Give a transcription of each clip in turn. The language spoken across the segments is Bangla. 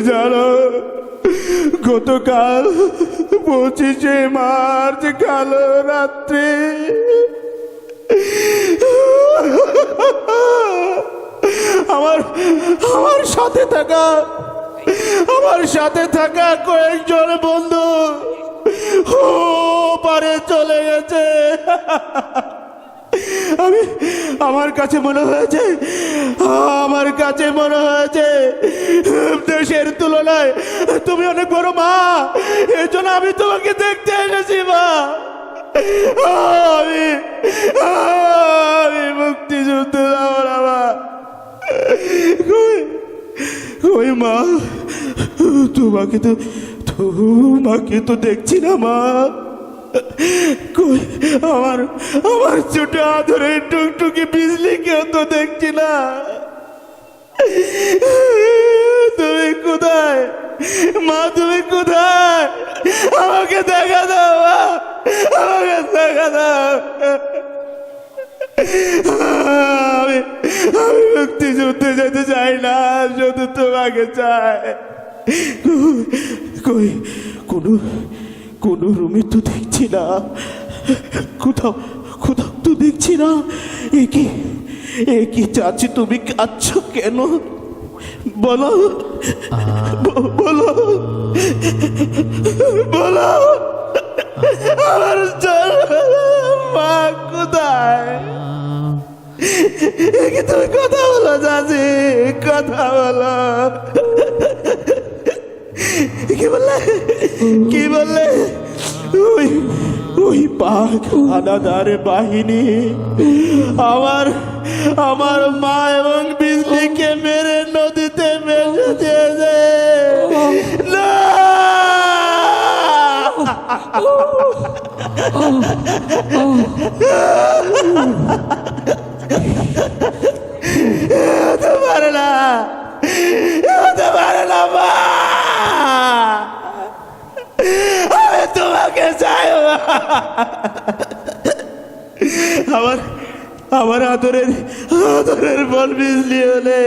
জানো গতকাল 25শে মার্চ কালো রাত্রে আমার সাথে থাকা কয়েকজন বন্ধু পারে চলে গেছে। আমার কাছে মনে হয়েছে দেশের তুলনায় তুমি অনেক বড় মা, এই জন্য আমি তোমাকে দেখতে এসেছি মা। আমি মুক্তিযুদ্ধ মা। ওই মা, তোমাকে তো দেখছি না মা। আমার ছোট আদরের টুকটুকি বিজলিকেও তো দেখছি না। তুমি কোথায় মা? তুমি কোথায়? আমাকে দেখা দাও মা, আমাকে দেখা দাও। আমি মুক্তিযুদ্ধে যেতে চাই না, শুধু তোমাকে চাই। কোনো রুমে তো দেখছি না, কোথাও তো দেখছি না। কি চাচ্ছি? তুমি কাঁদছো কেন? বলো আমার মা কোথায়? তুমি কথা বলো চাচি, কথা বলো। কি বললে? ওই পাক হানাদার বাহিনী আমার মা এবং বিজলিকে মেরে নদীতে ভেসে দিয়েছে। না, হতে পারে না মা। আমি তোমাকে চাই। আমার আদরের বল বিজলি হলে।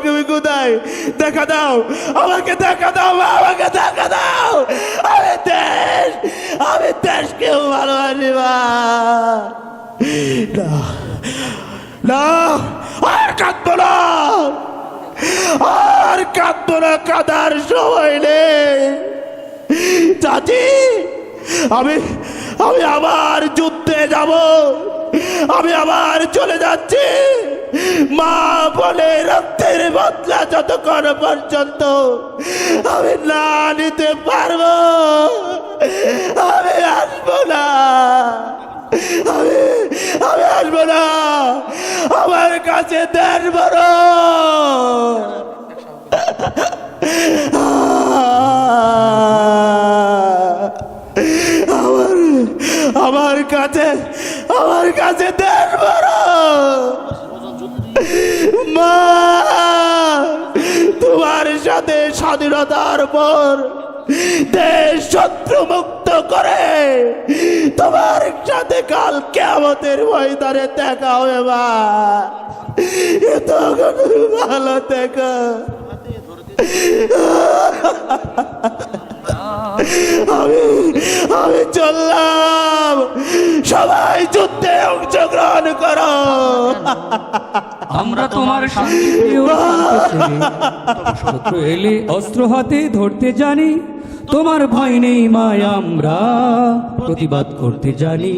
তুমি কোথায়? দেখা দাও, আমাকে দেখা দাও মা, আমাকে দেখা দাও। আমি দেশকেও ভালোবাসি মা। না, আর কাঁদবো না, কাঁদার সময় নেই চাচি। আমি আবার যুদ্ধে যাব, আমি আবার চলে যাচ্ছি। মা বলে রক্তের বদলা যতক্ষণ পর্যন্ত আমি না নিতে পারবো, আমি আসবো না। আমার কাছে দেন বড়। আমার কাছে দেন বড়। মা, তোমার সাথে স্বাধীনতার পর দেশ শত্রু মুক্ত করে তোমার সাথে কাল কিয়ামতের ময়দানে দেখা হবে মা। ভালো থেকো। আমি চললাম, সবাই যুদ্ধে অংশগ্রহণ করো। আমরা তোমার শত্রু এলে অস্ত্র হাতে ধরতে জানি, তোমার ভয় নেই মায়, আমরা প্রতিবাদ করতে জানি।